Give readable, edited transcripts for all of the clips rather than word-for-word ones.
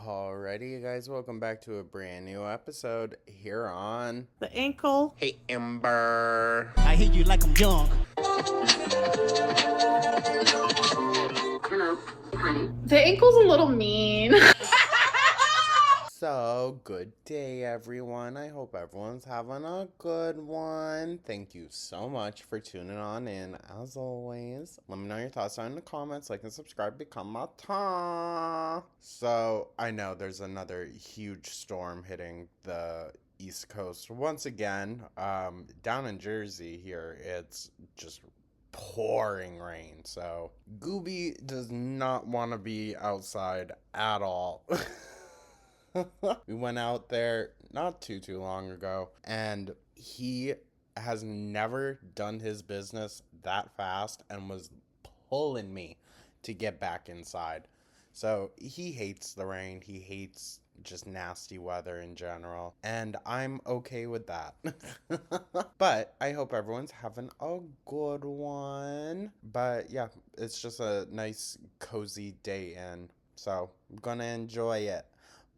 Alrighty, you guys, welcome back to a brand new episode here on The ankle. Hey Amber. I hate you like I'm young. The ankle's a little mean. So, good day, everyone. I hope everyone's having a good one. Thank you so much for tuning on in, as always. Let me know your thoughts down in the comments. Like and subscribe, become my ta. So, I know there's another huge storm hitting the East Coast once again. Down in Jersey here, it's just pouring rain. So, Gooby does not want to be outside at all. We went out there not too long ago, and he has never done his business that fast and was pulling me to get back inside. So he hates the rain. He hates just nasty weather in general, and I'm okay with that. But I hope everyone's having a good one. But yeah, it's just a nice cozy day in, so I'm gonna enjoy it.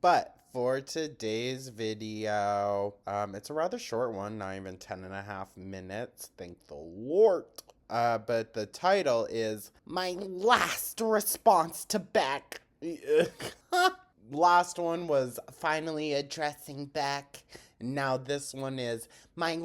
But for today's video, it's a rather short one, not even 10.5 minutes, thank the Lord. But the title is My Last Response to Beck. Last one was finally addressing Beck. Now this one is my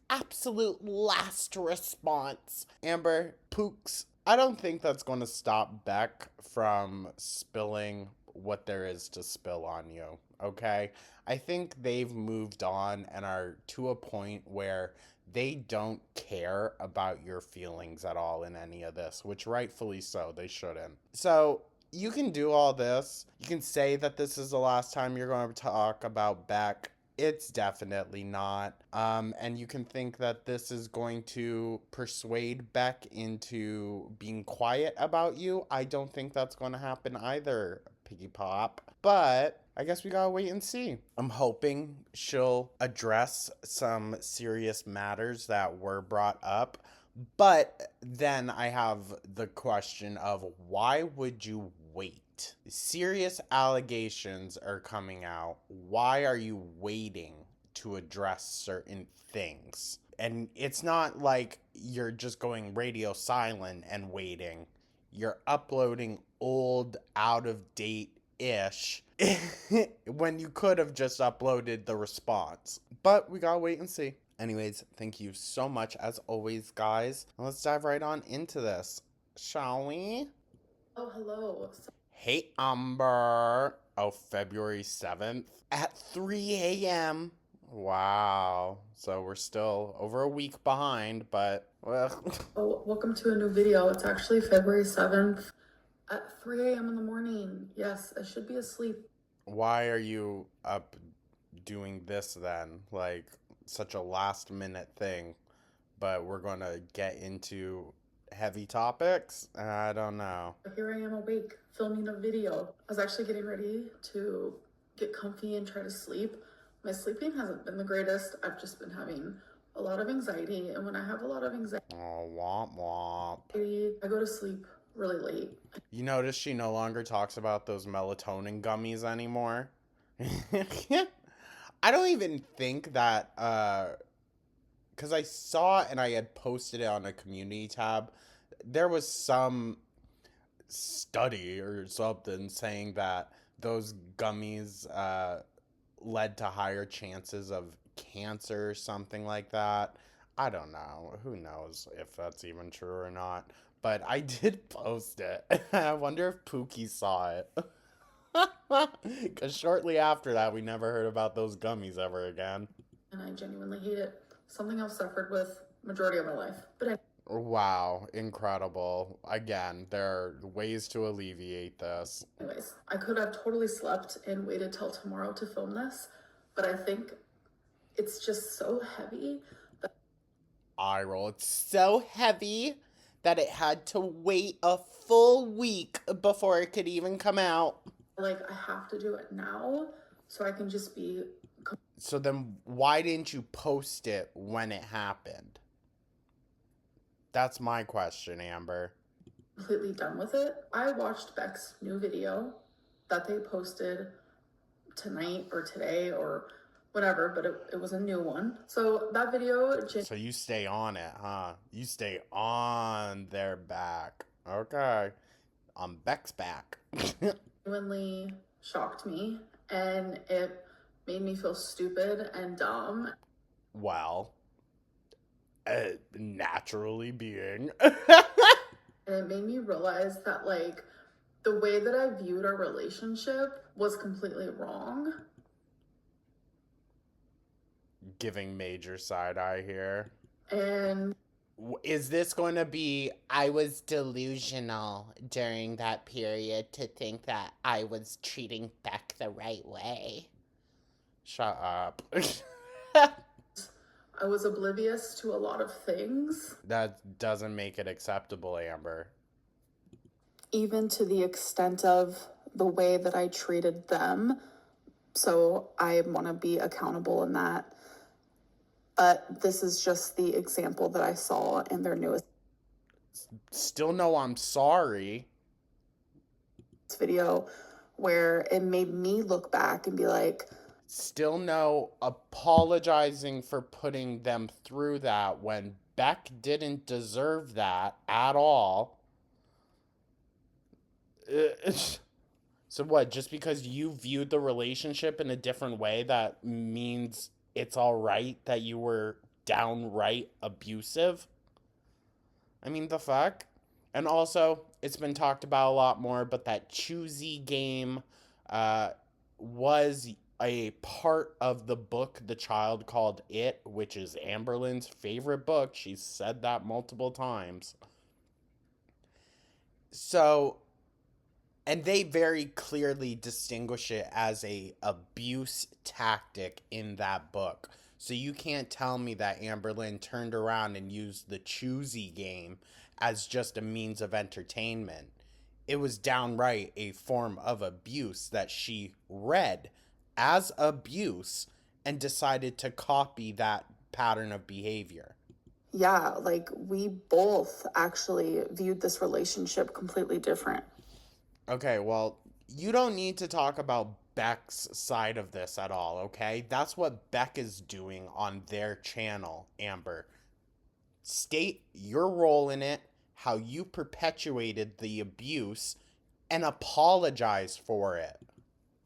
absolute last response. Amber, Pooks, I don't think that's going to stop Beck from spilling what there is to spill on you, okay? I think they've moved on and are to a point where they don't care about your feelings at all in any of this, which rightfully so, they shouldn't. So you can do all this. You can say that this is the last time you're going to talk about Beck. It's definitely not. And you can think that this is going to persuade Beck into being quiet about you. I don't think that's going to happen either, Piggy Pop. But I guess we gotta wait and see. I'm hoping she'll address some serious matters that were brought up. But then I have the question of why would you wait? Serious allegations are coming out. Why are you waiting to address certain things? And it's not like you're just going radio silent and waiting. You're uploading old, out of date-ish when you could have just uploaded the response. But we gotta wait and see. Anyways, thank you so much as always, guys. Let's dive right on into this, shall we? Oh, hello. Hey, Amber. Oh, February 7th at 3 a.m. Wow. So we're still over a week behind, but well. Oh, welcome to a new video. It's actually February 7th at 3 a.m. in the morning. Yes, I should be asleep. Why are you up doing this then? Like, such a last minute thing, but we're gonna get into heavy topics. I don't know. Here I am awake, filming a video. I was actually getting ready to get comfy and try to sleep. My sleeping hasn't been the greatest. I've just been having a lot of anxiety, and when I have a lot of anxiety, Oh, womp womp. I go to sleep really late. You notice she no longer talks about those melatonin gummies anymore? I don't even think that, because I saw and I had posted it on a community tab. There was some study or something saying that those gummies led to higher chances of cancer or something like that. I don't know. Who knows if that's even true or not. But I did post it. I wonder if Pookie saw it. Because shortly after that, we never heard about those gummies ever again. And I genuinely hate it. Something I've suffered with majority of my life. But Wow, incredible. Again, there are ways to alleviate this. anyways, I could have totally slept and waited till tomorrow to film this, but I think it's just so heavy. Eye roll. It's so heavy that it had to wait a full week before it could even come out. Like, I have to do it now so I can just be So then why didn't you post it when it happened? That's my question, Amber. completely done with it. I watched Beck's new video that they posted tonight or today or whatever, but it was a new one. So that video So you stay on it, huh? You stay on their back. Okay. On Beck's back. genuinely shocked me, and it made me feel stupid and dumb. Well, naturally being. And it made me realize that, like, the way that I viewed our relationship was completely wrong. Giving major side eye here. And is this going to be, I was delusional during that period to think that I was treating Beck the right way? Shut up. I was oblivious to a lot of things. That doesn't make it acceptable, Amber. Even to the extent of the way that I treated them. So I want to be accountable in that. But this is just the example that I saw in their newest Still no I'm sorry video, where it made me look back and be like, still no apologizing for putting them through that when Beck didn't deserve that at all. So what, just because you viewed the relationship in a different way, that means it's all right that you were downright abusive? I mean, the fuck? And also, it's been talked about a lot more, but that choosy game was a part of the book The Child Called It, which is Amberlynn's favorite book. She's said that multiple times. So, and they very clearly distinguish it as a abuse tactic in that book. So you can't tell me that Amberlynn turned around and used the choosy game as just a means of entertainment. It was downright a form of abuse that she read as abuse and decided to copy that pattern of behavior. yeah, like we both actually viewed this relationship completely different. Okay, well, you don't need to talk about Beck's side of this at all, okay? That's what Beck is doing on their channel, Amber. State your role in it, how you perpetuated the abuse, and apologize for it.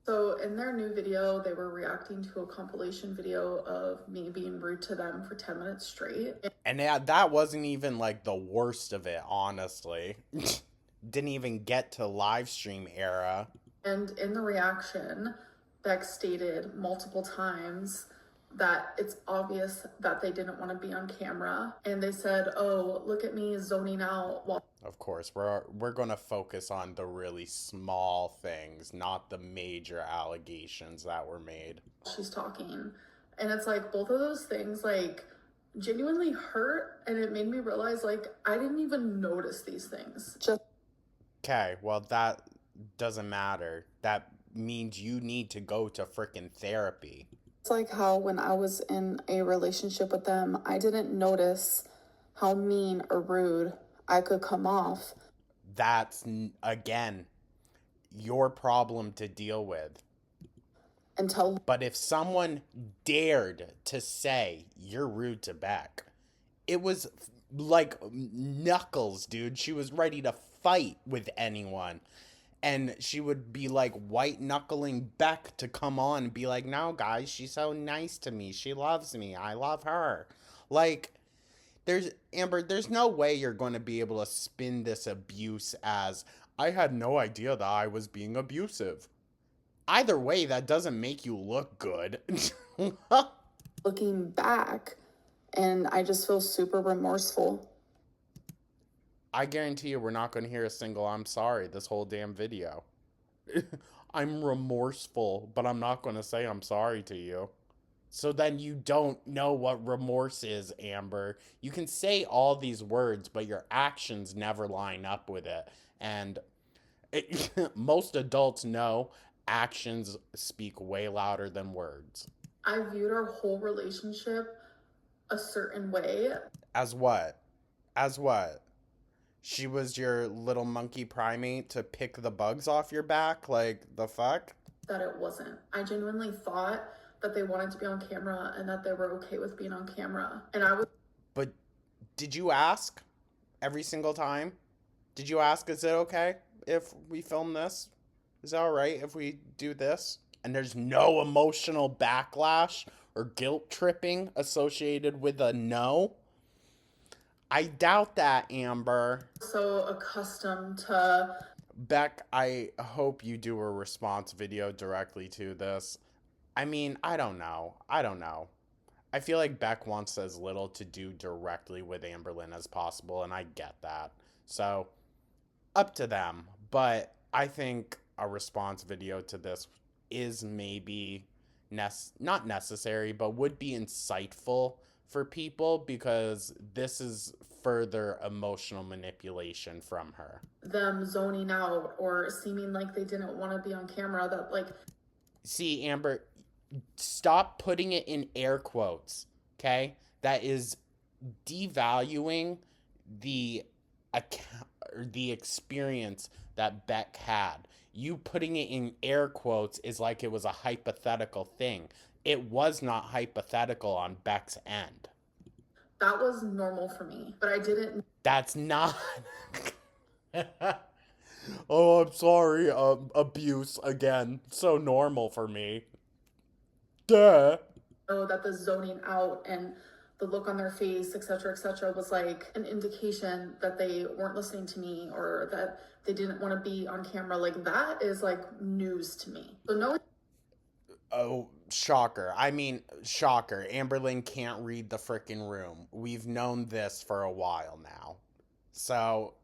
So in their new video, they were reacting to a compilation video of me being rude to them for 10 minutes straight. And that wasn't even like the worst of it, honestly. Didn't even get to live stream era. And in the reaction, Beck stated multiple times that it's obvious that they didn't want to be on camera. And they said, oh, look at me zoning out while... Of course, we're going to focus on the really small things, not the major allegations that were made. She's talking. And it's like both of those things like genuinely hurt, and it made me realize like I didn't even notice these things. Okay, well that doesn't matter. That means you need to go to frickin' therapy. It's like how when I was in a relationship with them, I didn't notice how mean or rude I could come off. That's, again, your problem to deal with. But if someone dared to say you're rude to Beck, it was like knuckles, dude. She was ready to fight with anyone. And she would be like white knuckling Beck to come on and be like, no, guys, she's so nice to me. She loves me. I love her. Like, Amber, there's no way you're going to be able to spin this abuse as, I had no idea that I was being abusive. Either way, that doesn't make you look good. Looking back, and I just feel super remorseful. I guarantee you we're not going to hear a single I'm sorry this whole damn video. I'm remorseful, but I'm not going to say I'm sorry to you. So then you don't know what remorse is, Amber. You can say all these words, but your actions never line up with it. And most adults know actions speak way louder than words. I viewed our whole relationship a certain way. As what? As what? She was your little monkey primate to pick the bugs off your back? Like, the fuck? That it wasn't. I genuinely thought that they wanted to be on camera and that they were okay with being on camera. And I was. But did you ask every single time? Did you ask, is it okay if we film this? Is that all right if we do this? And there's no emotional backlash or guilt tripping associated with a no? I doubt that, Amber. So accustomed to. Beck, I hope you do a response video directly to this. I mean, I don't know. I feel like Beck wants as little to do directly with Amberlynn as possible, and I get that. So, up to them. But I think a response video to this is maybe not necessary, but would be insightful for people because this is further emotional manipulation from her. Them zoning out or seeming like they didn't want to be on camera, that like. See, Amber, stop putting it in air quotes, okay? That is devaluing the the experience that Beck had. You putting it in air quotes is like it was a hypothetical thing. It was not hypothetical on Beck's end. That was normal for me, but I didn't. That's not. Oh, I'm sorry. Abuse again. So normal for me. Duh. Know that the zoning out and the look on their face, etc., was like an indication that they weren't listening to me or that they didn't want to be on camera. Like that is like news to me. So no. Oh, shocker. I mean, shocker. Amberlynn can't read the frickin' room. We've known this for a while now. So,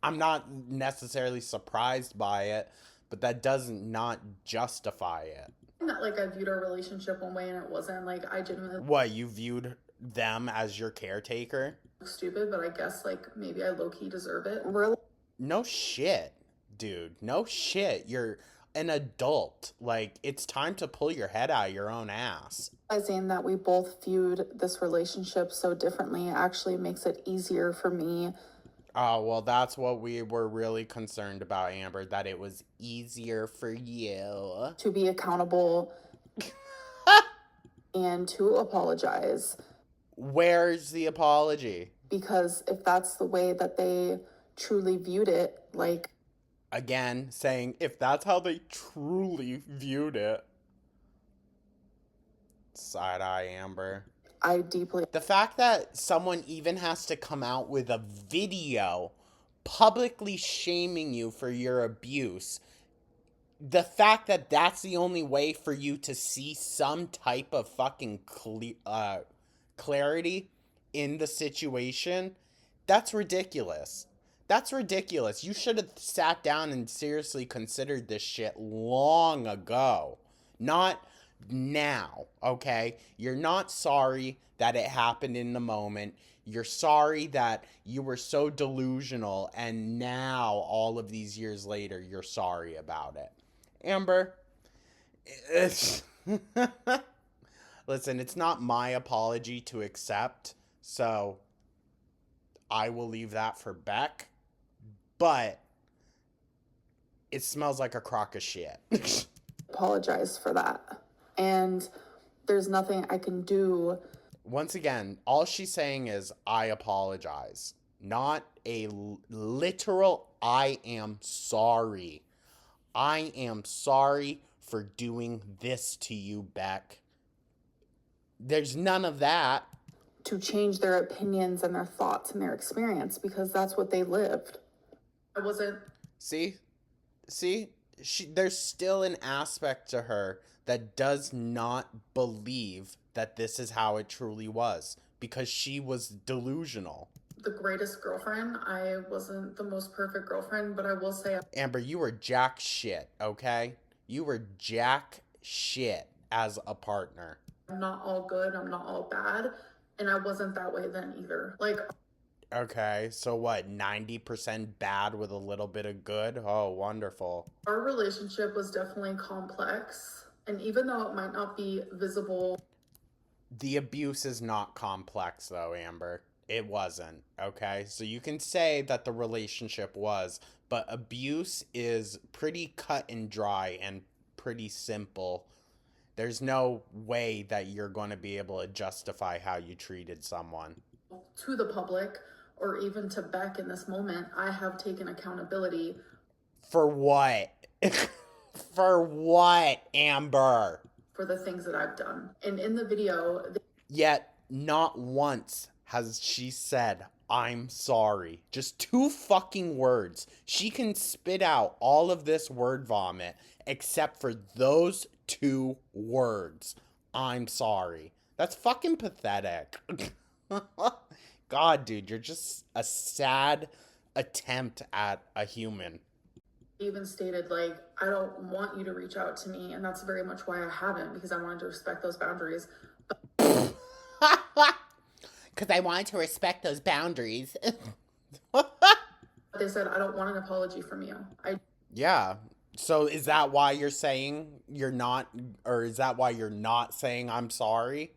I'm not necessarily surprised by it, but that doesn't not justify it. That like I viewed our relationship one way and it wasn't. Like I genuinely. What, you viewed them as your caretaker? Stupid, but I guess like maybe I low-key deserve it. Really? No shit, dude. No shit. You're an adult. Like, it's time to pull your head out of your own ass. Realizing that we both viewed this relationship so differently actually makes it easier for me. Oh, well, that's what we were really concerned about, Amber, that it was easier for you to be accountable and to apologize. Where's the apology? Because if that's the way that they truly viewed it, like. Again, saying if that's how they truly viewed it. Side-eye, Amber. I deeply. The fact that someone even has to come out with a video publicly shaming you for your abuse, the fact that that's the only way for you to see some type of fucking clarity in the situation, that's ridiculous. That's ridiculous. You should have sat down and seriously considered this shit long ago. Not now, okay? You're not sorry that it happened in the moment. You're sorry that you were so delusional and now, all of these years later, you're sorry about it. Amber, listen, it's not my apology to accept, so I will leave that for Beck, but it smells like a crock of shit. Apologize for that. And there's nothing I can do. Once again, all she's saying is, I apologize. Not a literal, I am sorry. I am sorry for doing this to you, Beck. There's none of that. To change their opinions and their thoughts and their experience, because that's what they lived. I wasn't. See? There's still an aspect to her that does not believe that this is how it truly was, because she was delusional. The greatest girlfriend. I wasn't the most perfect girlfriend, but I will say. Amber, you were jack shit, okay? You were jack shit as a partner. I'm not all good, I'm not all bad, and I wasn't that way then either. Like. Okay, so what, 90% bad with a little bit of good? Oh, wonderful. Our relationship was definitely complex, and even though it might not be visible. The abuse is not complex, though, Amber. It wasn't, okay? So you can say that the relationship was, but abuse is pretty cut and dry and pretty simple. There's no way that you're going to be able to justify how you treated someone. To the public, or even to Beck in this moment, I have taken accountability. For what? For what, Amber? For the things that I've done. And in the video, Yet, not once has she said, I'm sorry. Just 2 fucking words. She can spit out all of this word vomit except for those 2 words. I'm sorry. That's fucking pathetic. God, dude, you're just a sad attempt at a human. even stated, like, I don't want you to reach out to me, and that's very much why I haven't, because I wanted to respect those boundaries. Because I wanted to respect those boundaries. They said, I don't want an apology from you. Yeah. So is that why you're saying you're not, or is that why you're not saying I'm sorry?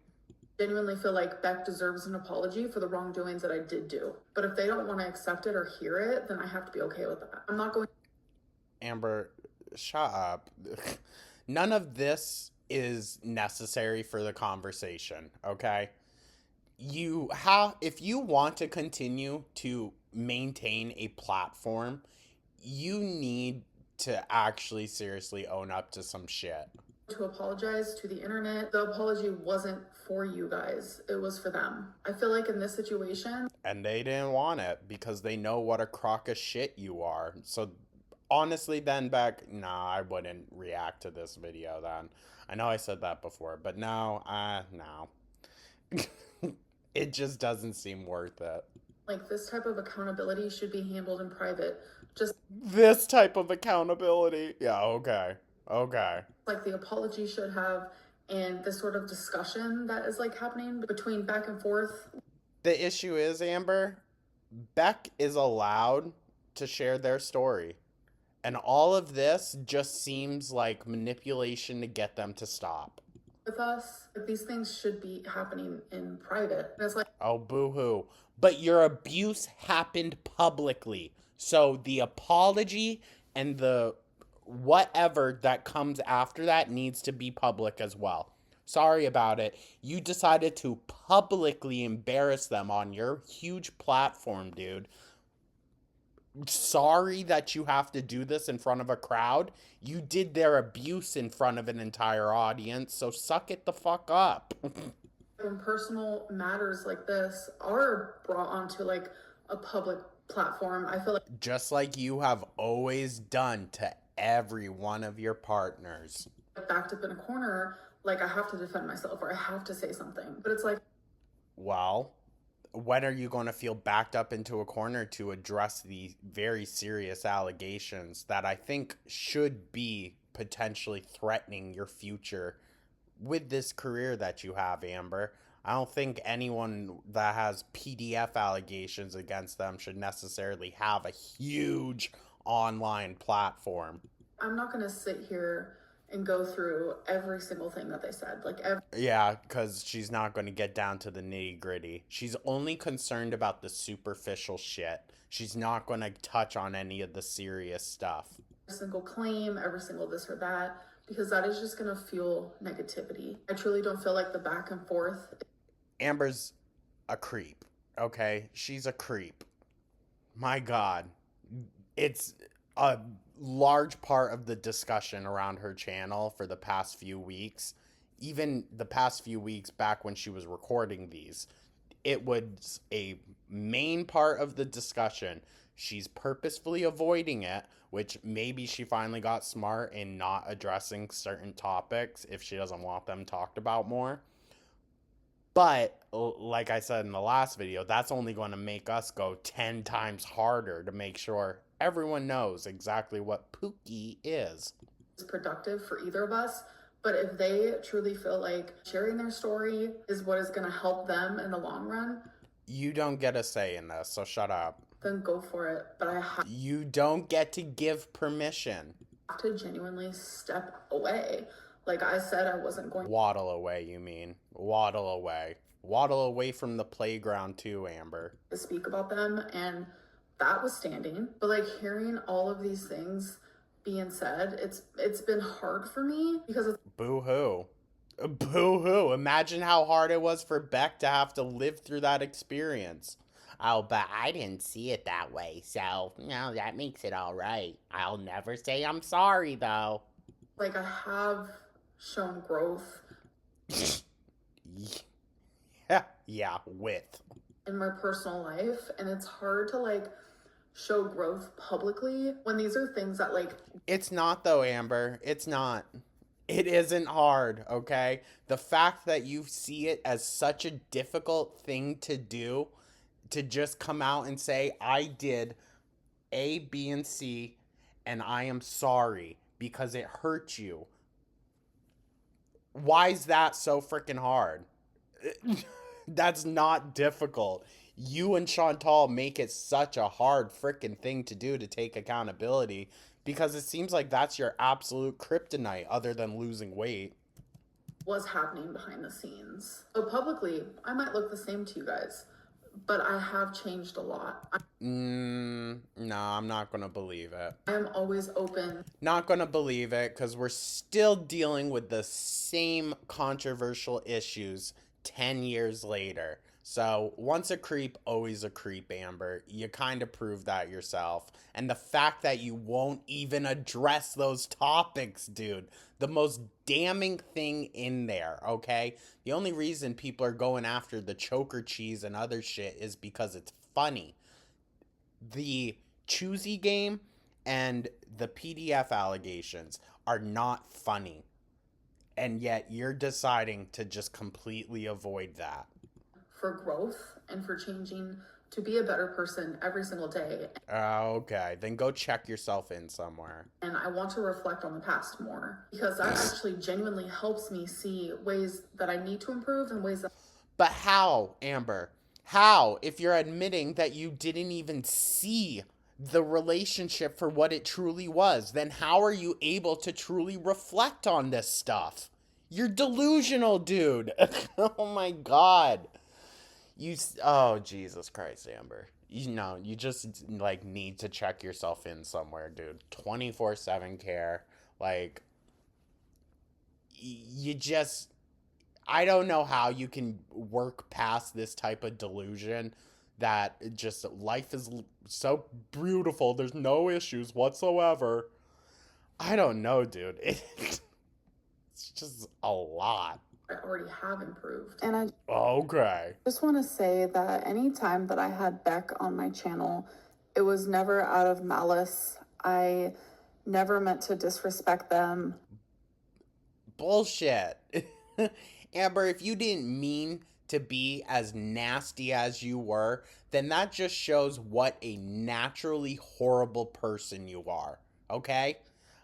Genuinely feel like Beck deserves an apology for the wrongdoings that I did do. But if they don't want to accept it or hear it, then I have to be okay with that. I'm not going. Amber, shut up. None of this is necessary for the conversation, okay? If you want to continue to maintain a platform, you need to actually seriously own up to some shit. To apologize to the internet. The apology wasn't for you guys. It was for them. I feel like in this situation. And they didn't want it because they know what a crock of shit you are. So honestly then, Beck, nah, I wouldn't react to this video then. I know I said that before, but no. It just doesn't seem worth it. Like, this type of accountability should be handled in private. Just this type of accountability. Yeah, okay. Okay. Like the apology should have, and this sort of discussion that is like happening between back and forth. The issue is, Amber, Beck is allowed to share their story. And all of this just seems like manipulation to get them to stop. With us, like, these things should be happening in private. And it's like, oh, boo-hoo. But your abuse happened publicly. So the apology and the whatever that comes after that needs to be public as well. Sorry about it. You decided to publicly embarrass them on your huge platform, dude. Sorry that you have to do this in front of a crowd. You did their abuse in front of an entire audience, so suck it the fuck up. when personal matters like this are brought onto like a public platform, I feel like just like you have always done to every one of your partners. Backed up in a corner, like I have to defend myself or I have to say something. But it's like, well, when are you going to feel backed up into a corner to address the very serious allegations that I think should be potentially threatening your future with this career that you have, Amber? I don't think anyone that has PDF allegations against them should necessarily have a huge online platform. I'm not going to sit here and go through every single thing that they said. Yeah, because she's not going to get down to the nitty gritty. She's only concerned about the superficial shit. She's not going to touch on any of the serious stuff. Every single claim, every single this or that, because that is just going to fuel negativity. I truly don't feel like the back and forth. Amber's a creep, okay? She's a creep. My God. It's a large part of the discussion around her channel for the past few weeks, even the past few weeks back when she was recording these, it was a main part of the discussion. She's purposefully avoiding it, which maybe she finally got smart in not addressing certain topics if she doesn't want them talked about more. But like I said in the last video, that's only going to make us go 10 times harder to make sure everyone knows exactly what Pookie is. It's productive for either of us, but if they truly feel like sharing their story is what is going to help them in the long run, you don't get a say in this, so shut up. Then go for it. But you don't get to give permission. I have to genuinely step away. Like I said, I wasn't going Waddle away, you mean. Waddle away. Waddle away from the playground too, Amber. to speak about them, and that was standing. But like hearing all of these things being said, it's been hard for me because it's Boo-hoo. Boo-hoo. Imagine how hard it was for Beck to have to live through that experience. Oh, but I didn't see it that way, so, that makes it all right. I'll never say I'm sorry, though. like I have shown growth Yeah, with. in my personal life, and it's hard to like show growth publicly when these are things that like It's not, though, Amber. It's not. It isn't hard, okay? The fact that you see it as such a difficult thing to do, to just come out and say, I did A, B, and C, and I am sorry because it hurt you. Why is that so freaking hard? That's not difficult. You and Chantal make it such a hard freaking thing to do, to take accountability, because it seems like that's your absolute kryptonite other than losing weight. was happening behind the scenes. So publicly, I might look the same to you guys, but I have changed a lot. No, I'm not gonna believe it. I am always open. Not gonna believe it, because we're still dealing with the same controversial issues 10 years later. So, once a creep, always a creep, Amber. You kind of proved that yourself. And the fact that you won't even address those topics, dude. The most damning thing in there, okay? The only reason people are going after the choker cheese and other shit is because it's funny. The choosy game and the PDF allegations are not funny. And yet you're deciding to just completely avoid that. For growth and for changing to be a better person every single day. Okay, then go check yourself in somewhere. And I want to reflect on the past more because that actually genuinely helps me see ways that I need to improve and ways that. But how, Amber? How, if you're admitting that you didn't even see the relationship for what it truly was, then how are you able to truly reflect on this stuff? You're delusional, dude. Oh my God. Oh, Jesus Christ, Amber. You just, like, need to check yourself in somewhere, dude. 24/7 care. Like, you just, I don't know how you can work past this type of delusion that just life is so beautiful. There's no issues whatsoever. I don't know, dude. It's just a lot. I already have improved. And I Okay. just want to say that anytime that I had Beck on my channel, it was never out of malice. I never meant to disrespect them. Bullshit. Amber, if you didn't mean to be as nasty as you were, then that just shows what a naturally horrible person you are, okay?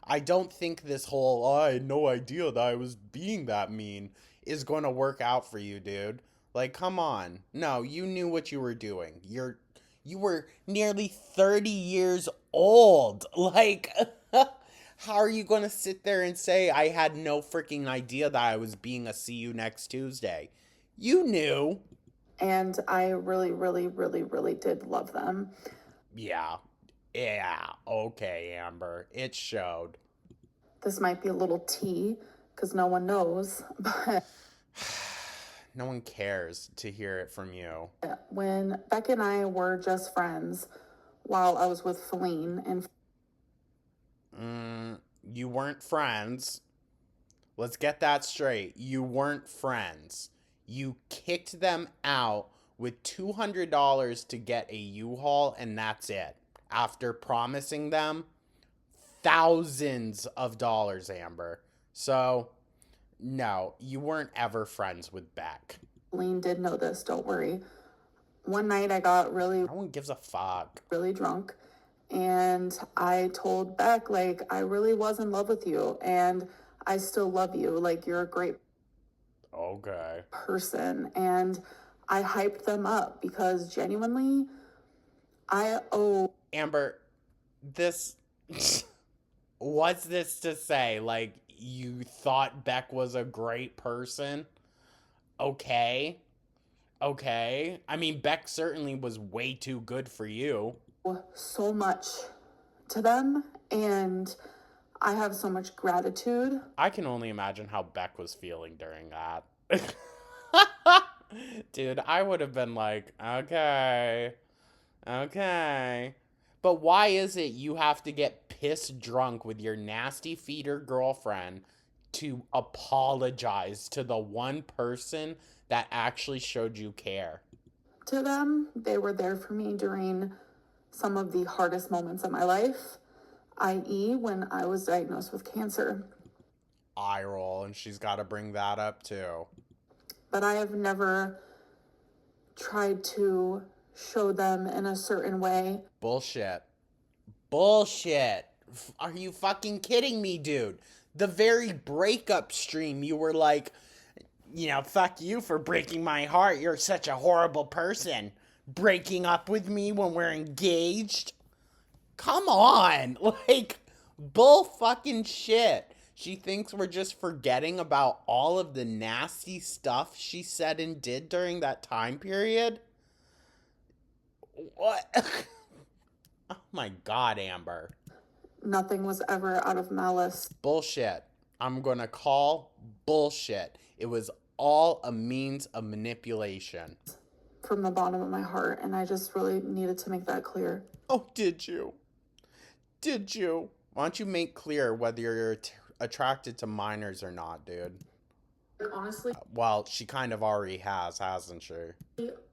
I don't think this whole, oh, I had no idea that I was being that mean, is going to work out for you, dude. Like, come on. No, you knew what you were doing. You were nearly 30 years old. Like, how are you going to sit there and say, I had no freaking idea that I was being a see you next Tuesday? You knew. And I really, really, really, really did love them. Yeah. Yeah. Okay, Amber. It showed. This might be a little tea because no one knows, but no one cares to hear it from you. When Beck and I were just friends while I was with Feline and you weren't friends. Let's get that straight. You weren't friends. You kicked them out with $200 to get a U-Haul, and that's it. After promising them thousands of dollars, Amber. So, no, you weren't ever friends with Beck. Feline did know this, don't worry. One night I got No one gives a fuck. Really drunk. And I told Beck, like, I really was in love with you and I still love you. Like, you're a great person. And I hyped them up because genuinely, I owe. Amber, this, what's this to say? Like, you thought Beck was a great person. Okay. Okay. I mean, Beck certainly was way too good for you. So much to them, and I have so much gratitude. I can only imagine how Beck was feeling during that. Dude, I would have been like, okay, okay. But why is it you have to get pissed drunk with your nasty feeder girlfriend to apologize to the one person that actually showed you care? To them, they were there for me during some of the hardest moments of my life, i.e., when I was diagnosed with cancer. Eye roll, and she's got to bring that up too. But I have never tried to show them in a certain way. Bullshit. Bullshit. Are you fucking kidding me, dude? The very breakup stream, you were like, fuck you for breaking my heart. You're such a horrible person. Breaking up with me when we're engaged? Come on. Like, bull fucking shit. She thinks we're just forgetting about all of the nasty stuff she said and did during that time period? What? Oh my god, Amber. Nothing was ever out of malice. Bullshit. I'm gonna call bullshit. It was all a means of manipulation. From the bottom of my heart, and I just really needed to make that clear. Oh, did you? Did you? Why don't you make clear whether you're attracted to minors or not, dude? Honestly, Well, she kind of already has, hasn't she?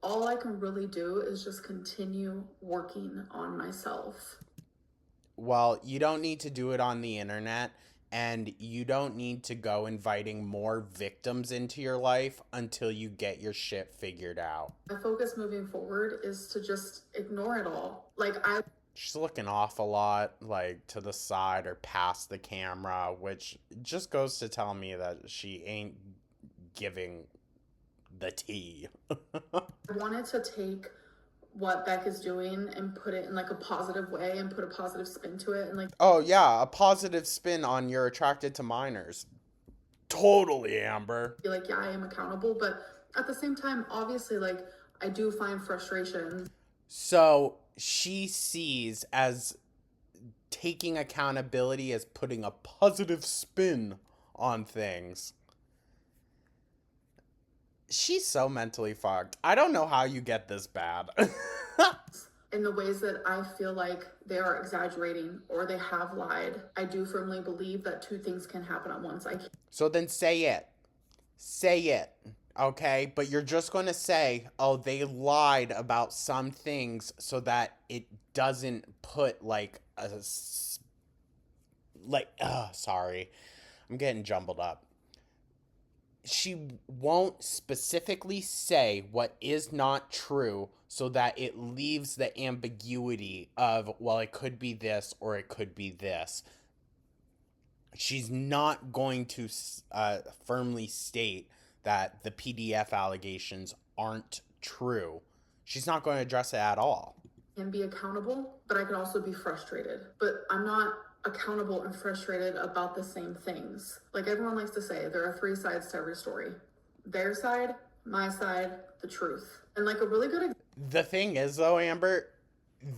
all I can really do is just continue working on myself. Well, you don't need to do it on the internet, and you don't need to go inviting more victims into your life until you get your shit figured out. My focus moving forward is to just ignore it all. She's looking off a lot, like to the side or past the camera, which just goes to tell me that she ain't giving the tea. I wanted to take what Beck is doing and put it in like a positive way and put a positive spin to it, and like, Oh, yeah, a positive spin on you're attracted to minors. Totally, Amber. be like, yeah, I am accountable, but at the same time, obviously, like, I do find frustration. So she sees as taking accountability as putting a positive spin on things. She's so mentally fucked. I don't know how you get this bad. In the ways that I feel like they are exaggerating or they have lied. I do firmly believe that two things can happen at once. So then say it. Say it. Okay? But you're just going to say, oh, they lied about some things so that it doesn't put like a. Sorry. I'm getting jumbled up. She won't specifically say what is not true so that it leaves the ambiguity of, well, it could be this or it could be this. She's not going to firmly state that the PDF allegations aren't true. She's not going to address it at all. And be accountable, but I can also be frustrated. But I'm not accountable and frustrated about the same things. Like everyone likes to say, there are three sides to every story. Their side, my side, the truth. And like a really good The thing is though, Amber,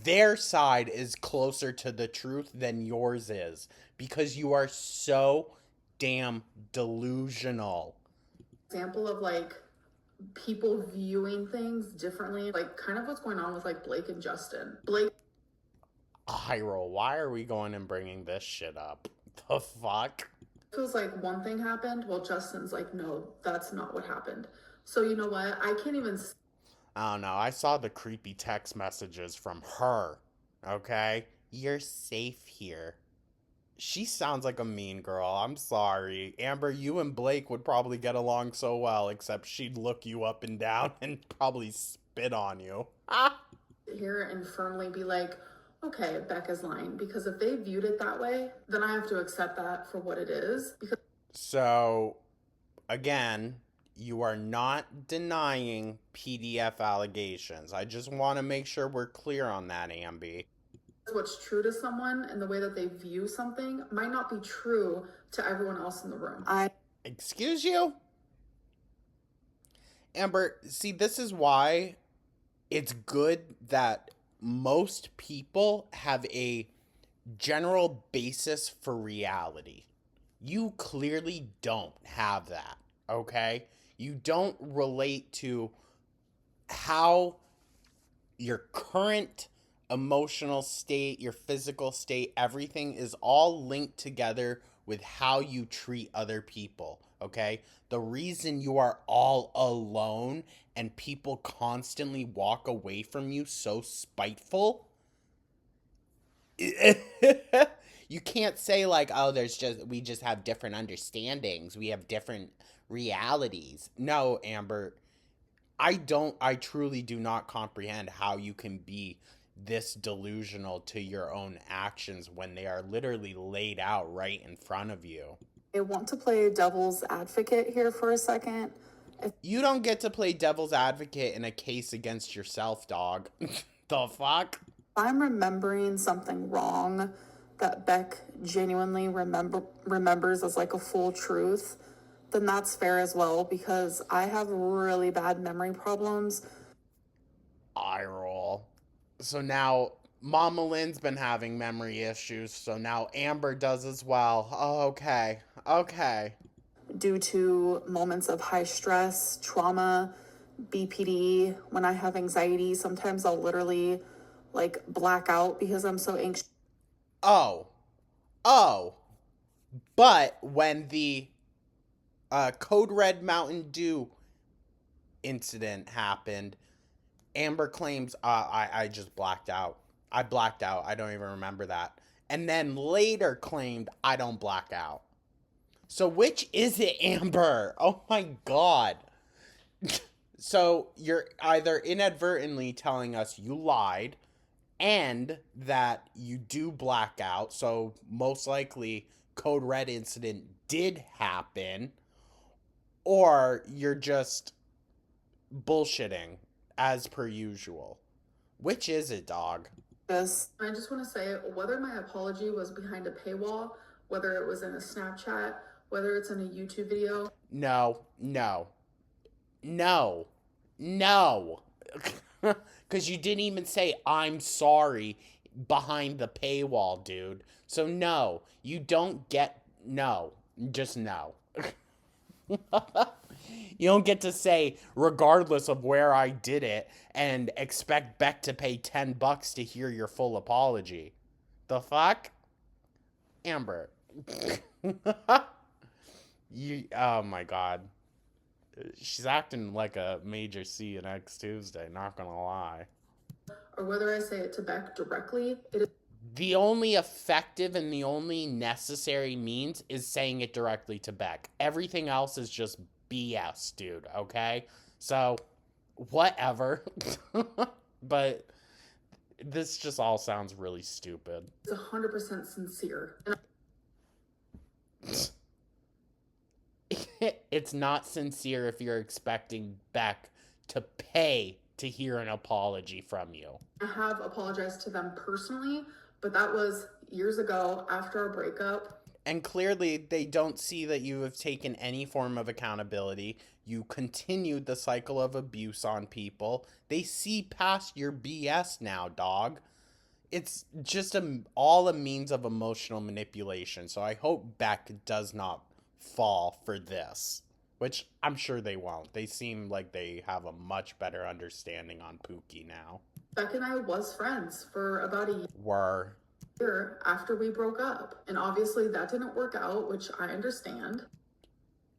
their side is closer to the truth than yours is because you are so damn delusional. example of like people viewing things differently, like kind of what's going on with like Blake and Justin. Blake, Hyrule, why are we going and bringing this shit up? The fuck? feels like one thing happened. Well, Justin's like, no, that's not what happened. So you know what? I can't even. I don't know. I saw the creepy text messages from her. Okay? You're safe here. She sounds like a mean girl. I'm sorry. Amber, you and Blake would probably get along so well, except she'd look you up and down and probably spit on you. Here and firmly be like, okay, Beck is lying. Because if they viewed it that way, then I have to accept that for what it is. Because So, again, you are not denying PDF allegations. I just want to make sure we're clear on that, Amby. what's true to someone and the way that they view something might not be true to everyone else in the room. Excuse you? Amber, see, this is why it's good that most people have a general basis for reality. You clearly don't have that, okay? You don't relate to how your current emotional state, your physical state, everything is all linked together with how you treat other people, okay? The reason you are all alone and people constantly walk away from you so spiteful, you can't say like, oh, we just have different understandings, we have different realities. No, Amber, I truly do not comprehend how you can be this delusional to your own actions when they are literally laid out right in front of you. I want to play devil's advocate here for a second. You don't get to play devil's advocate in a case against yourself, dog. The fuck? I'm remembering something wrong that Beck genuinely remembers as like a full truth, then that's fair as well, because I have really bad memory problems. Eye roll. So now Mama Lynn's been having memory issues, so now Amber does as well. Oh, okay. Okay. Due to moments of high stress, trauma, BPD, when I have anxiety, sometimes I'll literally like black out because I'm so anxious. Oh. Oh. But when the Code Red Mountain Dew incident happened, Amber claims, I just blacked out. I blacked out. I don't even remember that. And then later claimed, I don't black out. So which is it, Amber? Oh my god. So you're either inadvertently telling us you lied and that you do black out. So most likely Code Red incident did happen, or you're just bullshitting as per usual. Which is it, dog? Yes. I just want to say, whether my apology was behind a paywall, whether it was in a Snapchat, whether it's in a YouTube video. No. Because you didn't even say, I'm sorry, behind the paywall, dude. So no, you don't get, no. Just no. You don't get to say, regardless of where I did it, and expect Beck to pay $10 to hear your full apology. The fuck? Amber. Oh my god. She's acting like a major C next Tuesday, not gonna lie. Or whether I say it to Beck directly, it is. The only effective and the only necessary means is saying it directly to Beck. Everything else is just BS, dude, okay? So, whatever. But this just all sounds really stupid. It's 100% sincere. It's not sincere if you're expecting Beck to pay to hear an apology from you. I have apologized to them personally, but that was years ago after our breakup. And clearly they don't see that you have taken any form of accountability. You continued the cycle of abuse on people. They see past your BS now, dog. It's just all a means of emotional manipulation. So I hope Beck does not fall for this, which I'm sure they won't. They seem like they have a much better understanding on Pookie now. Beck and I was friends for about a Were. year after we broke up, and obviously that didn't work out, which I understand.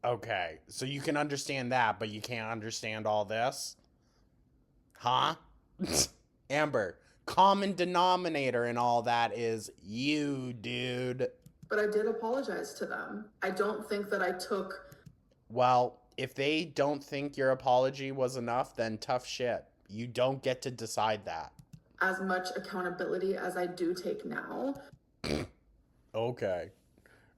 Okay, so you can understand that, but you can't understand all this? Huh? Amber, common denominator in all that is you, dude. But I did apologize to them. I don't think that I took. Well, if they don't think your apology was enough, then tough shit. You don't get to decide that. As much accountability as I do take now. Okay.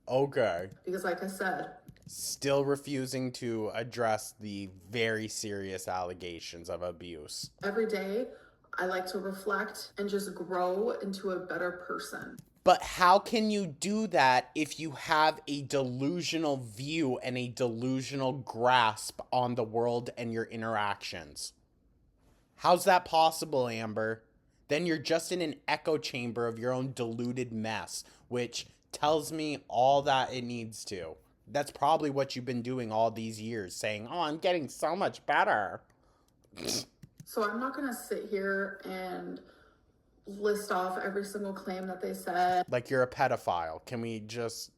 Because like I said, still refusing to address the very serious allegations of abuse. Every day I like to reflect and just grow into a better person. But how can you do that if you have a delusional view and a delusional grasp on the world and your interactions? How's that possible, Amber? Then you're just in an echo chamber of your own deluded mess, which tells me all that it needs to. That's probably what you've been doing all these years, saying, "Oh, I'm getting so much better." So I'm not going to sit here and list off every single claim that they said. Like you're a pedophile. Can we just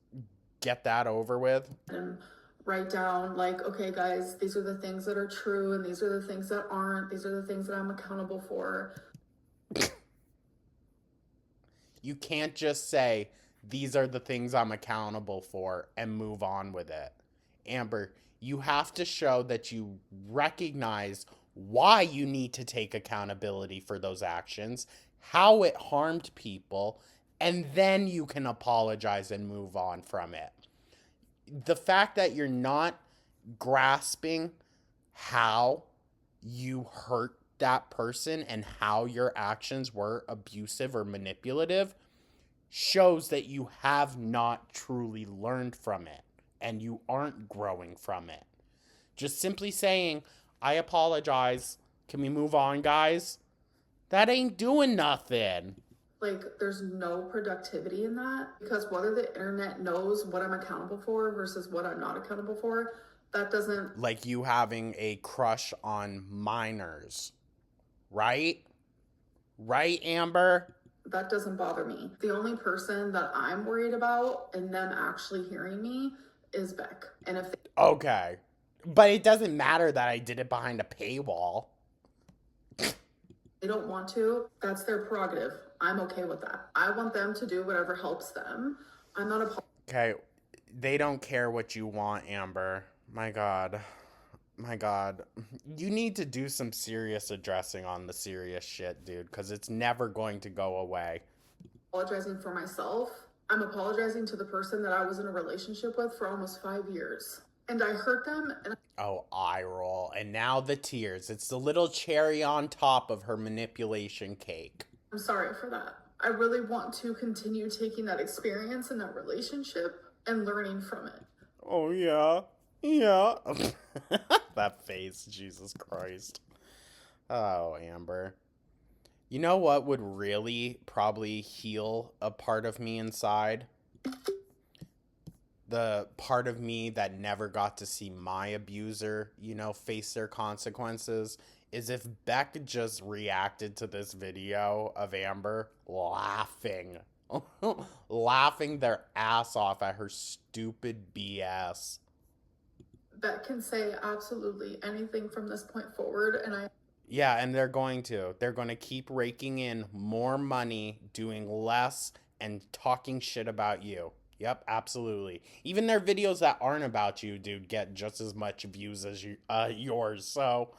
get that over with? And write down, like, okay, guys, these are the things that are true and these are the things that aren't. These are the things that I'm accountable for. You can't just say, "These are the things I'm accountable for," and move on with it. Amber, you have to show that you recognize why you need to take accountability for those actions, how it harmed people, and then you can apologize and move on from it. The fact that you're not grasping how you hurt that person and how your actions were abusive or manipulative shows that you have not truly learned from it and you aren't growing from it. Just simply saying, "I apologize. Can we move on, guys?" That ain't doing nothing. Like, there's no productivity in that, because whether the internet knows what I'm accountable for versus what I'm not accountable for, that doesn't. Like you having a crush on minors, right? Right, Amber? That doesn't bother me. The only person that I'm worried about and them actually hearing me is Beck. And if Okay. But it doesn't matter that I did it behind a paywall. they don't want to, that's their prerogative. I'm okay with that. I want them to do whatever helps them. I'm not a. Okay. They don't care what you want, Amber. My God. My God. You need to do some serious addressing on the serious shit, dude, because it's never going to go away. Apologizing for myself. I'm apologizing to the person that I was in a relationship with for almost 5 years. And I hurt them. And Oh, eye roll. And now the tears. It's the little cherry on top of her manipulation cake. I'm sorry for that. I really want to continue taking that experience in that relationship and learning from it. Oh, yeah. Yeah. That face, Jesus Christ. Oh, Amber. You know what would really probably heal a part of me inside? The part of me that never got to see my abuser, face their consequences, is if Beck just reacted to this video of Amber laughing. Laughing their ass off at her stupid BS. Beck can say absolutely anything from this point forward, and Yeah, and they're going to. They're going to keep raking in more money, doing less, and talking shit about you. Yep, absolutely. Even their videos that aren't about you, dude, get just as much views as yours. So,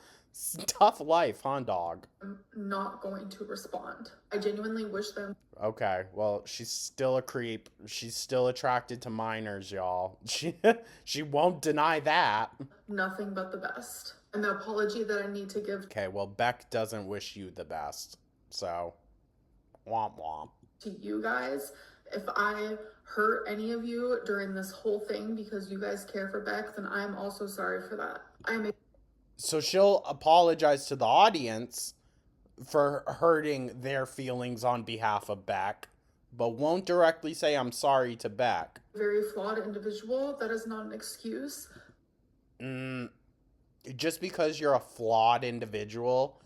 tough life, huh, dog? I'm not going to respond. I genuinely wish them. Okay, well, she's still a creep. She's still attracted to minors, y'all. She won't deny that. Nothing but the best. And the apology that I need to give. Okay, well, Beck doesn't wish you the best. So, womp womp. To you guys, if I hurt any of you during this whole thing because you guys care for Beck, then I'm also sorry for that. So she'll apologize to the audience for hurting their feelings on behalf of Beck, but won't directly say "I'm sorry" to Beck. Very flawed individual. That is not an excuse. Just because you're a flawed individual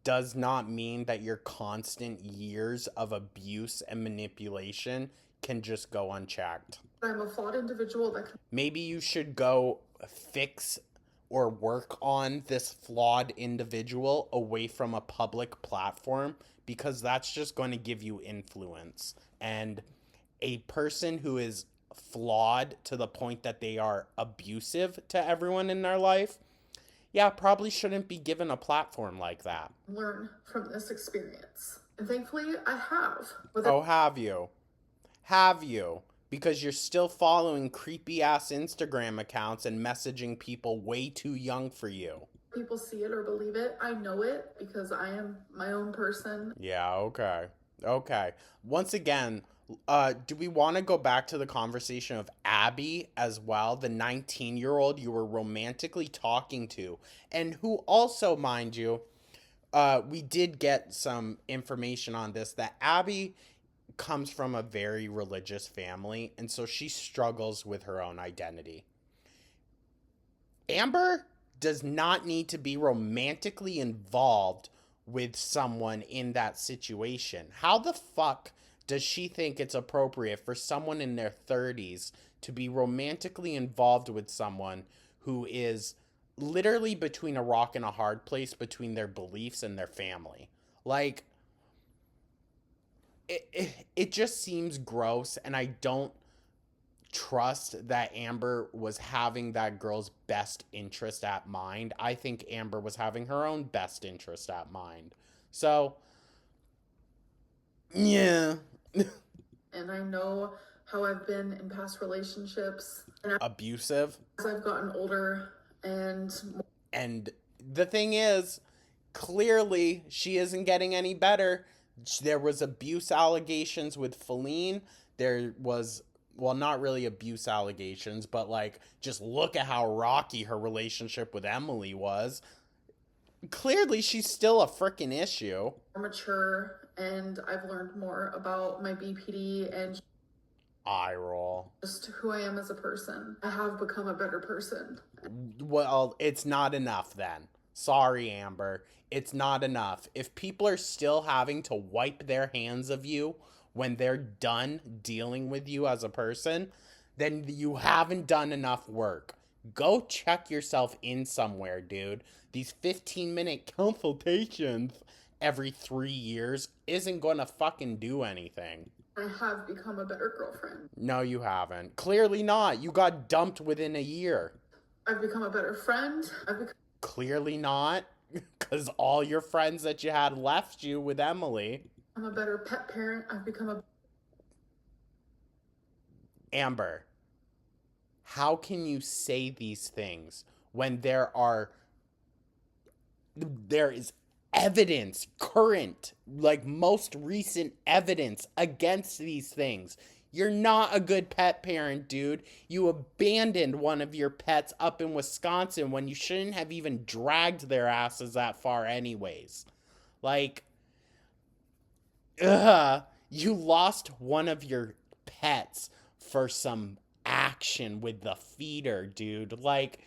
does not mean that your constant years of abuse and manipulation can just go unchecked. I'm a flawed individual that Maybe you should go fix or work on this flawed individual away from a public platform, because that's just going to give you influence. And a person who is flawed to the point that they are abusive to everyone in their life, yeah, probably shouldn't be given a platform like that. learn from this experience. And thankfully, I have. Oh, have you? Have you? Because you're still following creepy ass Instagram accounts and messaging people way too young for you. people see it or believe it. I know it because I am my own person. Yeah, okay. Okay. Once again, do we want to go back to the conversation of Abby as well, the 19-year-old you were romantically talking to, and who also, mind you, we did get some information on this that Abby comes from a very religious family, and so she struggles with her own identity. Amber does not need to be romantically involved with someone in that situation. How the fuck does she think it's appropriate for someone in their 30s to be romantically involved with someone who is literally between a rock and a hard place between their beliefs and their family? Like, it just seems gross, and I don't trust that Amber was having that girl's best interest at mind. I think Amber was having her own best interest at mind. So, yeah. And I know how I've been in past relationships. And Abusive. as I've gotten older And the thing is, clearly she isn't getting any better. There was abuse allegations with Feline. There was, well, not really abuse allegations, but like, just look at how rocky her relationship with Emily was. Clearly she's still a freaking issue. more mature, and I've learned more about my BPD and Eye roll. just who I am as a person. I have become a better person. Well, it's not enough then. Sorry, Amber. It's not enough. If people are still having to wipe their hands of you when they're done dealing with you as a person, then you haven't done enough work. Go check yourself in somewhere, dude. These 15-minute consultations every 3 years isn't gonna fucking do anything. I have become a better girlfriend. No, you haven't. Clearly not. You got dumped within a year. I've become a better friend. Clearly not, because all your friends that you had left you with Emily. I'm a better pet parent. I've become a... Amber, how can you say these things when there is evidence, current, like most recent evidence against these things? You're not a good pet parent, dude. You abandoned one of your pets up in Wisconsin when you shouldn't have even dragged their asses that far anyways. Like, you lost one of your pets for some action with the feeder, dude. Like,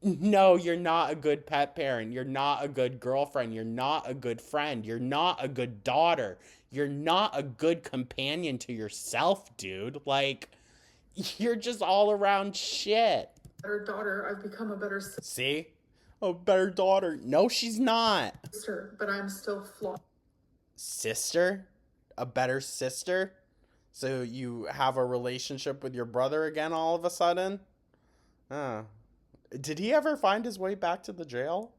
no, you're not a good pet parent. You're not a good girlfriend. You're not a good friend. You're not a good daughter. You're not a good companion to yourself, dude. Like, you're just all around shit. better daughter. I've become a better See? A better daughter. No, she's not. sister, but I'm still flawed. Sister? A better sister? So you have a relationship with your brother again all of a sudden? Did he ever find his way back to the jail?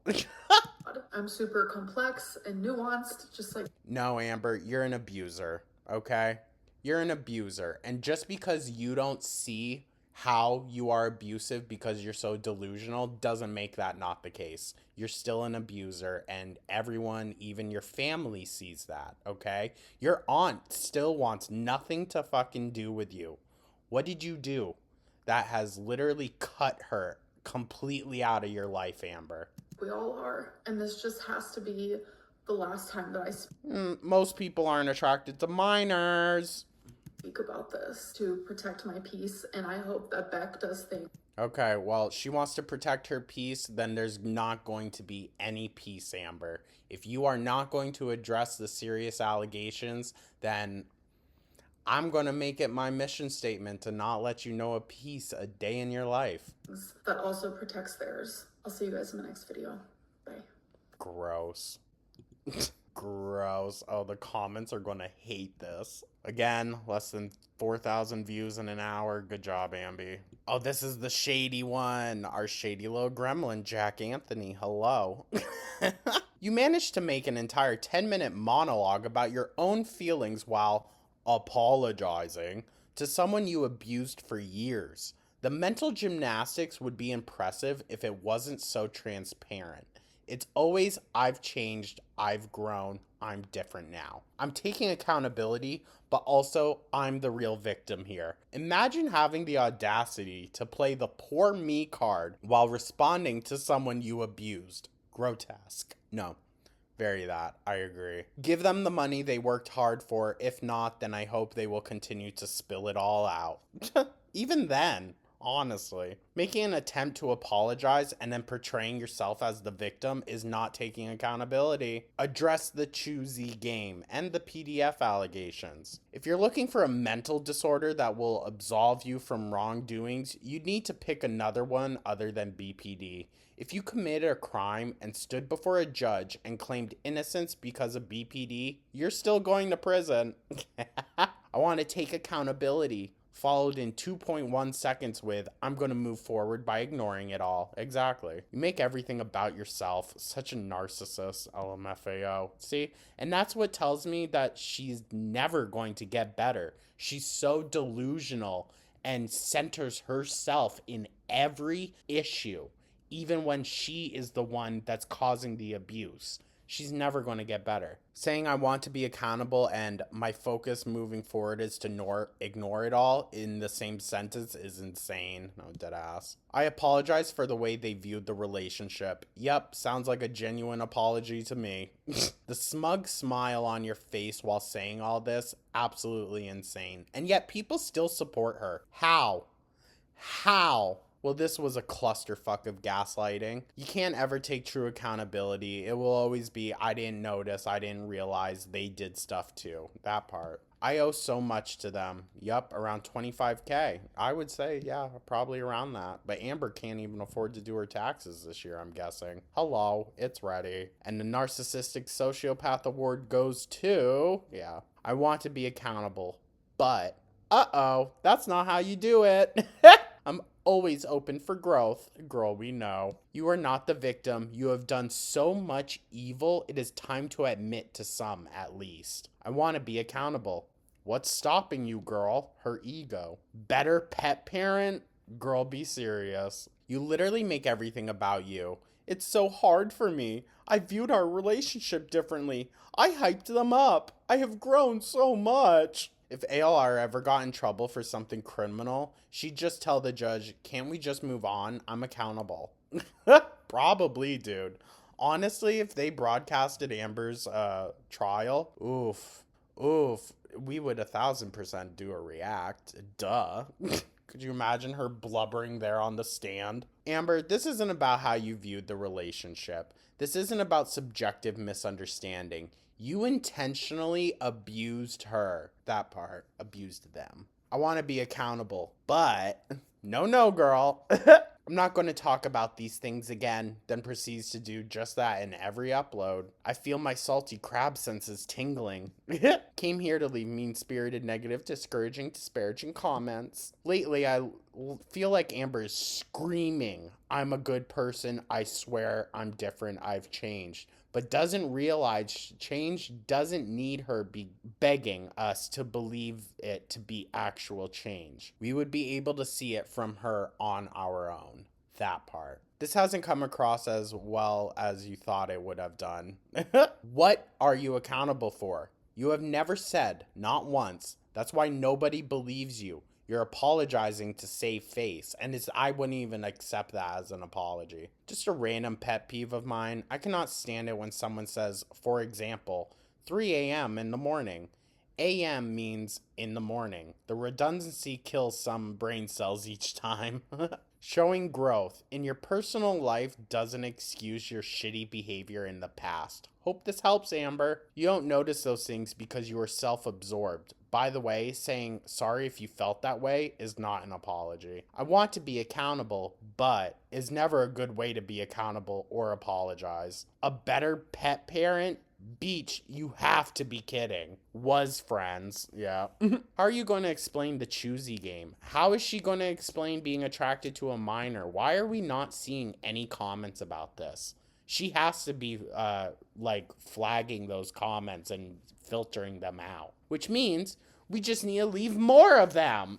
I'm super complex and nuanced, just like... No, Amber, you're an abuser, okay? You're an abuser. And just because you don't see how you are abusive because you're so delusional doesn't make that not the case. You're still an abuser, and everyone, even your family, sees that, okay? Your aunt still wants nothing to fucking do with you. What did you do that has literally cut her completely out of your life, Amber? We all are. And this just has to be the last time that I Most people aren't attracted to minors. speak about this to protect my peace. And I hope that Beck does things. Okay, well, she wants to protect her peace, then there's not going to be any peace, Amber. If you are not going to address the serious allegations, then I'm going to make it my mission statement to not let you know a peace a day in your life. That also protects theirs. I'll see you guys in the next video. Bye. Gross. Gross. Oh, the comments are going to hate this. Again, less than 4,000 views in an hour. Good job, Amby. Oh, this is the shady one. Our shady little gremlin, Jack Anthony. Hello. You managed to make an entire 10-minute monologue about your own feelings while apologizing to someone you abused for years. The mental gymnastics would be impressive if it wasn't so transparent. It's always, I've changed, I've grown, I'm different now. I'm taking accountability, but also I'm the real victim here. Imagine having the audacity to play the poor me card while responding to someone you abused. Grotesque. No. Very that. I agree. Give them the money they worked hard for. If not, then I hope they will continue to spill it all out. Even then, honestly. Making an attempt to apologize and then portraying yourself as the victim is not taking accountability. Address the choosy game and the PDF allegations. If you're looking for a mental disorder that will absolve you from wrongdoings, you need to pick another one other than BPD. If you committed a crime and stood before a judge and claimed innocence because of BPD, you're still going to prison. I want to take accountability. Followed in 2.1 seconds with, I'm going to move forward by ignoring it all. Exactly. You make everything about yourself. Such a narcissist, LMFAO. See? And that's what tells me that she's never going to get better. She's so delusional and centers herself in every issue, even when she is the one that's causing the abuse. She's never going to get better. Saying I want to be accountable and my focus moving forward is to ignore it all in the same sentence is insane. No, dead ass. I apologize for the way they viewed the relationship. Yep, sounds like a genuine apology to me. The smug smile on your face while saying all this, absolutely insane. And yet people still support her. How? Well, this was a clusterfuck of gaslighting. You can't ever take true accountability. It will always be, I didn't notice, I didn't realize they did stuff too. That part. I owe so much to them. Yup, around 25K. I would say, yeah, probably around that. But Amber can't even afford to do her taxes this year, I'm guessing. Hello, it's ready. And the Narcissistic Sociopath Award goes to, yeah, I want to be accountable. But, that's not how you do it. I'm always open for growth. Girl, we know. You are not the victim. You have done so much evil. It is time to admit to some, at least. I want to be accountable. What's stopping you, girl? Her ego. Better pet parent? Girl, be serious. You literally make everything about you. It's so hard for me. I viewed our relationship differently. I hyped them up. I have grown so much. If ALR ever got in trouble for something criminal, she'd just tell the judge, can't we just move on? I'm accountable. Probably, dude. Honestly, if they broadcasted Amber's trial, oof, we would 1,000% do a react. Duh. Could you imagine her blubbering there on the stand? Amber, this isn't about how you viewed the relationship. This isn't about subjective misunderstanding. You intentionally abused her. That part. Abused them. I want to be accountable. But, no, girl. I'm not going to talk about these things again, then proceeds to do just that in every upload. I feel my salty crab senses tingling. Came here to leave mean-spirited, negative, discouraging, disparaging comments. Lately, I feel like Amber is screaming, I'm a good person, I swear, I'm different, I've changed. But doesn't realize change doesn't need her be begging us to believe it to be actual change. We would be able to see it from her on our own. That part. This hasn't come across as well as you thought it would have done. What are you accountable for? You have never said, not once. That's why nobody believes you. You're apologizing to save face, and I wouldn't even accept that as an apology. Just a random pet peeve of mine. I cannot stand it when someone says, for example, 3 a.m. in the morning. AM means in the morning. The redundancy kills some brain cells each time. Showing growth in your personal life doesn't excuse your shitty behavior in the past. Hope this helps, Amber. You don't notice those things because you are self-absorbed. By the way, saying sorry if you felt that way is not an apology. I want to be accountable, but is never a good way to be accountable or apologize. A better pet parent? Beach, you have to be kidding. Was friends, yeah. How are you going to explain the choosy game? How is she going to explain being attracted to a minor? Why are we not seeing any comments about this? She has to be, flagging those comments and filtering them out. Which means we just need to leave more of them.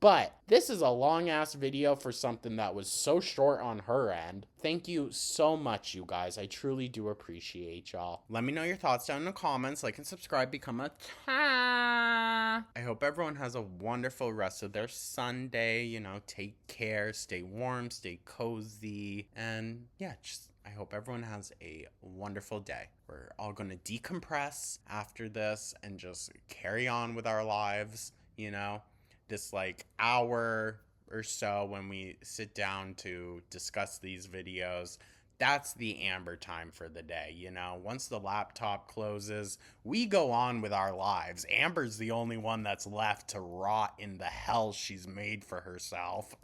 But this is a long ass video for something that was so short on her end. Thank you so much, you guys. I truly do appreciate y'all. Let me know your thoughts down in the comments. Like and subscribe, become a ta. I hope everyone has a wonderful rest of their Sunday. You know, take care, stay warm, stay cozy, and yeah, I hope everyone has a wonderful day. We're all going to decompress after this and just carry on with our lives, you know. This like hour or so when we sit down to discuss these videos, that's the Amber time for the day, you know. Once the laptop closes, we go on with our lives. Amber's the only one that's left to rot in the hell she's made for herself.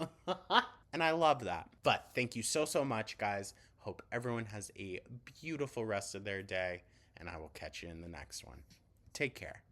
And I love that. But thank you so much, guys. Hope everyone has a beautiful rest of their day, and I will catch you in the next one. Take care.